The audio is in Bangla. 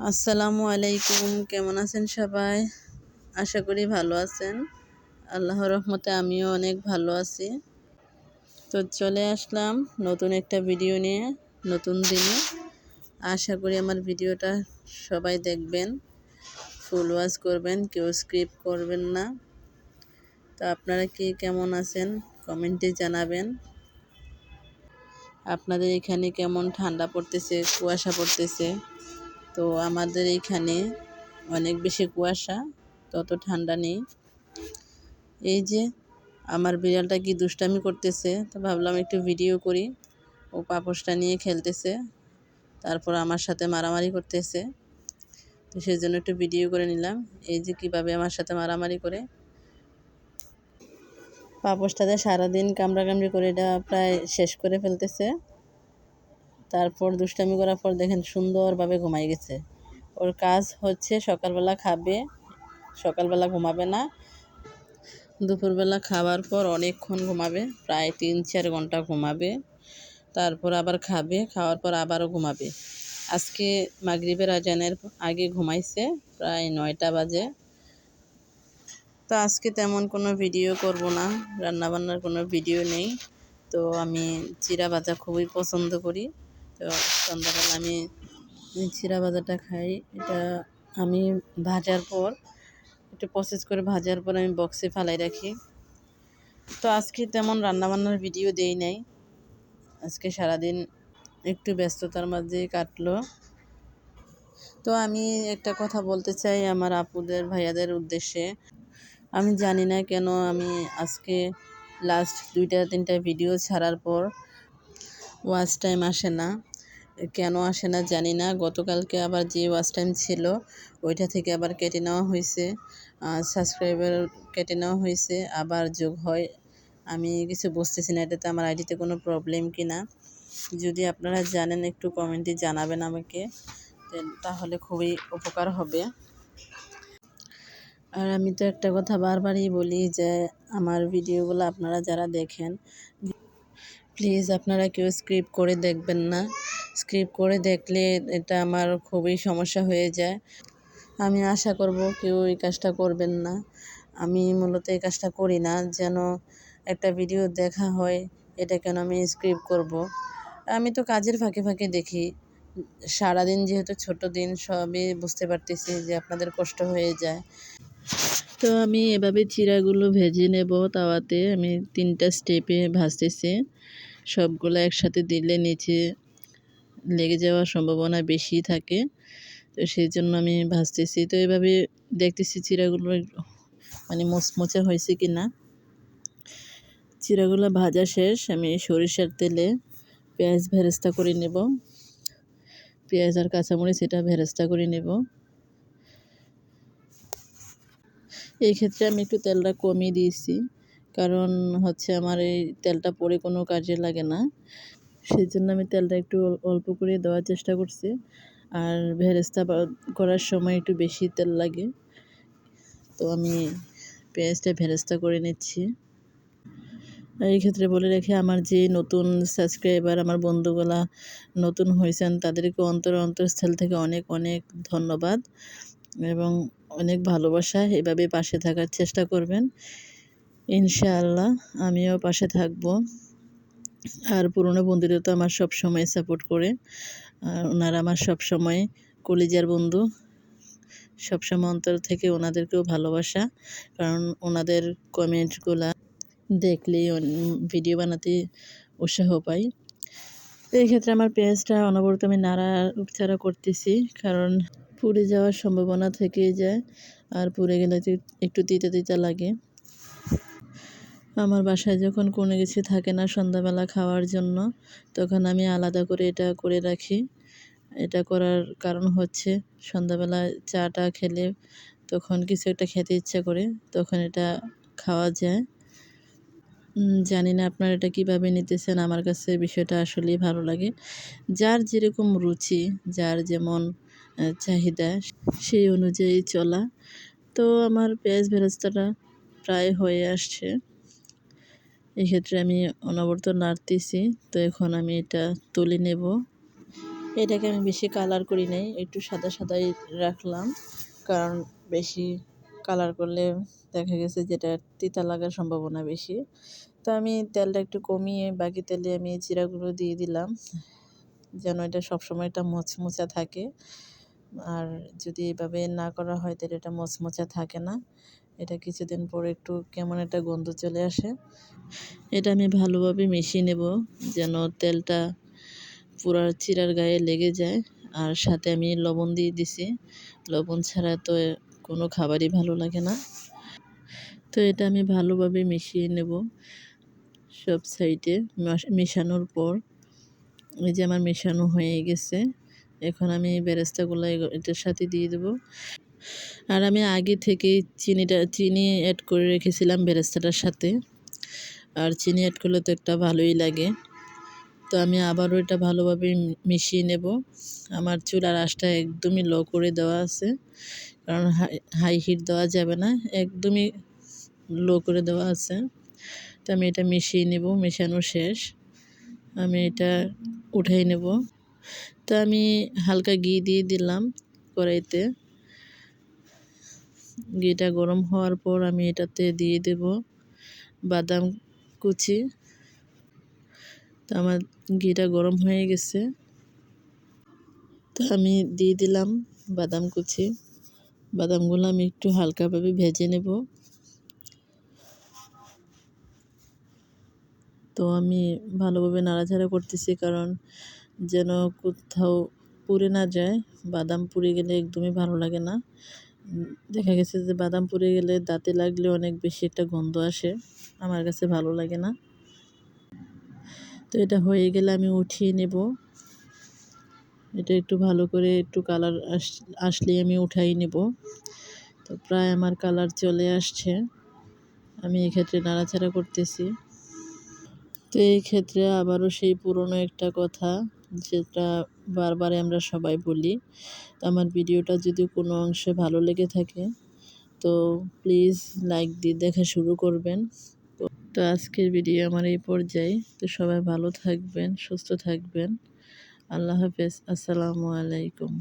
আসসালামু আলাইকুম, কেমন আছেন সবাই? আশা করি ভালো আছেন। আল্লাহর রহমতে আমিও অনেক ভালো আছি। তো চলে আসলাম নতুন একটা ভিডিও নিয়ে, নতুন দিনে। আশা করি আমার ভিডিওটা সবাই দেখবেন, ফুল ওয়াচ করবেন, কেউ স্কিপ করবেন না। তো আপনারা কি কেমন আছেন কমেন্টে জানাবেন। আপনাদের এখানে কেমন ঠান্ডা পড়তেছে, কুয়াশা পড়তেছে? তো আমাদের এইখানে অনেক বেশি কুয়াশা, তত ঠান্ডা নেই। এই যে আমার বিড়ালটা কি দুষ্টামি করতেছে, তো ভাবলাম একটু ভিডিও করি। ও পাপোশটা নিয়ে খেলতেছে, তারপর আমার সাথে মারামারি করতেছে। তো সেই জন্য একটু ভিডিও করে নিলাম। এই যে কিভাবে আমার সাথে মারামারি করে। পাপোশটাতে সারাদিন কামড়াকামড়ি করে এটা প্রায় শেষ করে ফেলতেছে। তারপর দুষ্টামি করার পর দেখেন সুন্দরভাবে ঘুমাই গেছে। ওর কাজ হচ্ছে সকালবেলা খাবে, সকালবেলা ঘুমাবে না, দুপুরবেলা খাওয়ার পর অনেকক্ষণ ঘুমাবে, প্রায় 3-4 ঘন্টা ঘুমাবে। তারপর আবার খাবে, খাওয়ার পর আবারও ঘুমাবে। আজকে মাগরিবের আজানের আগে ঘুমাইছে, প্রায় 9টা বাজে। তো আজকে তেমন কোনো ভিডিও করব না, রান্নাবান্নার কোনো ভিডিও নেই। তো আমি চিড়া ভাজা খুবই পছন্দ করি। তো সন্ধ্যাবেলা আমি চিড়া ভাজাটা খাই। এটা আমি ভাজার পর একটু প্রসেস করে ভাজার পর আমি বক্সে ফালাই রাখি। তো আজকে তেমন রান্নাবান্নার ভিডিও দেই নাই। আজকে সারাদিন একটু ব্যস্ততার মাঝেই কাটলো। তো আমি একটা কথা বলতে চাই আমার আপুদের ভাইয়াদের উদ্দেশ্যে। আমি জানি না কেন আমি আজকে লাস্ট 2-3টা ভিডিও ছাড়ার পর ওয়াচ টাইম আসে না। কেন আসে না জানি না। গতকালকে আবার যে ওয়াচ টাইম ছিল ওইটা থেকে আবার কেটে নেওয়া হয়েছে, সাবস্ক্রাইবার কেটে নেওয়া হয়েছে, আবার যোগ হয়। আমি কিছু বুঝতেছি না এটাতে আমার আইডিতে কোনো প্রবলেম কি না। যদি আপনারা জানেন একটু কমেন্টে জানাবেন আমাকে, তাহলে খুবই উপকার হবে। আর আমি তো একটা কথা বারবারই বলি যে আমার ভিডিওগুলো আপনারা যারা দেখেন, প্লিজ আপনারা কেউ স্ক্রিপ্ট করে দেখবেন না। স্ক্রিপ্ট করে দেখলে এটা আমার খুবই সমস্যা হয়ে যায়। আমি আশা করব কেউ এই কাজটা করবেন না। আমি মূলত এই কাজটা করি না, যেন একটা ভিডিও দেখা হয় এটা কেন আমি স্ক্রিপ্ট করব। আমি তো কাজের ফাঁকে ফাঁকে দেখি। সারাদিন যেহেতু ছোট দিন, সবই বুঝতে পারতেছি যে আপনাদের কষ্ট হয়ে যায়। তো আমি এভাবে চিড়াগুলো ভেজে নেব তাওয়াতে। আমি 3টা স্টেপে ভাজতেছি। সবগুলো একসাথে দিলে নিচে লেগে যাওয়ার সম্ভাবনা বেশি থাকে। তো সেই জন্য আমি ভাজতেছি। তো এভাবে দেখতেছি চিড়াগুলো মানে মুচমুচে হয়েছে কি না। চিড়াগুলো ভাজা শেষ। আমি সরিষার তেলে পেঁয়াজ বেরেস্তা করে নেব। পেঁয়াজ আর কাঁচামরিচ এটা বেরেস্তা করে নেব। এই ক্ষেত্রে আমি একটু তেলটা কমিয়ে দিয়েছি, কারণ হচ্ছে আমার এই তেলটা পরে কোনো কাজে লাগে না। সেই জন্য আমি তেলটা একটু অল্প করে দেওয়ার চেষ্টা করছি। আর বেরেস্তা করার সময় একটু বেশি তেল লাগে। তো আমি পেঁয়াজটা বেরেস্তা করে নিচ্ছি। এই ক্ষেত্রে বলে রেখে, আমার যে নতুন সাবস্ক্রাইবার, আমার বন্ধুগুলা নতুন হয়েছেন, তাদেরকে অন্তরস্থল থেকে অনেক অনেক ধন্যবাদ এবং অনেক ভালোবাসা। এভাবে পাশে থাকার চেষ্টা করবেন, ইনশাআল্লাহ আমিও পাশে থাকব। আর পুরনো বন্ধুরা তো আমার সব সময় সাপোর্ট করে, আর ওনারা আমার সব সময় কলিজার বন্ধু। সবসময় অন্তর থেকে ওনাদেরকেও ভালোবাসা, কারণ ওনাদের কমেন্টগুলা দেখলেই ভিডিও বানাতে উৎসাহ পাই। তো এই ক্ষেত্রে আমার পেঁয়াজটা অনবরত আমি নাড়াচাড়া করতেছি, কারণ পুড়ে যাওয়ার সম্ভাবনা থেকেই যায়। আর পুড়ে গেলে একটু তিতা তিতা লাগে। আমার বাসায় যখন কোনো কিছু থাকে না সন্ধ্যাবেলা খাওয়ার জন্য, তখন আমি আলাদা করে এটা করে রাখি। এটা করার কারণ হচ্ছে সন্ধ্যাবেলা চাটা খেলে তখন কিছু একটা খেতে ইচ্ছা করে, তখন এটা খাওয়া যায়। জানি না আপনারা এটা কীভাবে নিতেছেন, আমার কাছে বিষয়টা আসলেই ভালো লাগে। যার যেরকম রুচি, যার যেমন চাহিদা, সেই অনুযায়ী চলা। তো আমার পেঁয়াজ বেরেস্তাটা প্রায় হয়ে আসছে। এক্ষেত্রে আমি অনবরত নাড়তেছি। তো এখন আমি এটা তুলে নেব। এটাকে আমি বেশি কালার করি নাই, একটু সাদা সাদাই রাখলাম, কারণ বেশি কালার করলে দেখা গেছে যেটা তিতা লাগার সম্ভাবনা বেশি। তো আমি তেলটা একটু কমিয়ে বাকি তেলে আমি জিরাগুলো দিয়ে দিলাম, যেন এটা সবসময় এটা মচমচা থাকে। আর যদি এভাবে না করা হয় তাহলে এটা মচমচা থাকে না, এটা কিছুদিন পরে একটু কেমন একটা গন্ধ চলে আসে। এটা আমি ভালোভাবে মিশিয়ে নেব, যেন তেলটা পুরা চিড়ার গায়ে লেগে যায়। আর সাথে আমি লবণ দিয়ে দিছি, লবণ ছাড়া তো কোনো খাবারই ভালো লাগে না। তো এটা আমি ভালোভাবে মিশিয়ে নেব সব সাইডে। মেশানোর পর এই যে আমার মেশানো হয়ে গেছে, এখন আমি বেরেস্তাগুলো এটার সাথে দিয়ে দেবো। আর আমি আগে থেকেই চিনি অ্যাড করে রেখেছিলাম বেরেস্তাটার সাথে, আর চিনি অ্যাড করলে তো একটা ভালোই লাগে। তো আমি আবারও এটা ভালোভাবে মিশিয়ে নেব। আমার চুলার আঁচটা একদমই লো করে দেওয়া আছে, কারণ হাই হিট দেওয়া যাবে না, একদমই লো করে দেওয়া আছে। তো আমি এটা মিশিয়ে নেব, মেশানো শেষ, আমি এটা উঠাই নেব। তো আমি হালকা ঘি দিয়ে দিলাম কড়াইতে, ঘিটা গরম হওয়ার পর আমি এটাতে দিয়ে দেব বাদাম কুচি। তো আমার ঘিটা গরম হয়ে গেছে, তো আমি দিয়ে দিলাম বাদাম কুচি। বাদামগুলো আমি একটু হালকাভাবে ভেজে নেব। তো আমি ভালোভাবে নাড়াচাড়া করতেছি, কারণ যেন কোথাও পুড়ে না যায়। বাদাম পুড়ে গেলে একদমই ভালো লাগে না। দেখা গেছে যে বাদাম পুড়ে গেলে দাঁতে লাগলে অনেক বেশি একটা গন্ধ আসে, আমার কাছে ভালো লাগে না। তো এটা হয়ে গেলে আমি উঠিয়ে নেব। এটা একটু ভালো করে একটু কালার আসলেই আমি উঠাই নেব। তো প্রায় আমার কালার চলে আসছে, আমি এক্ষেত্রে নাড়াচাড়া করতেছি। তো এই ক্ষেত্রে আবারও সেই পুরনো একটা কথা, যেটা বারবার আমরা সবাই বলি। তো আমার ভিডিওটা যদি কোনো অংশে ভালো লেগে থাকে তো প্লিজ লাইক দিয়ে দেখা শুরু করবেন। তো আজকের ভিডিও আমার এই পর্যায়ে। তো সবাই ভালো থাকবেন, সুস্থ থাকবেন। আল্লাহ হাফেজ, আসসালামু আলাইকুম।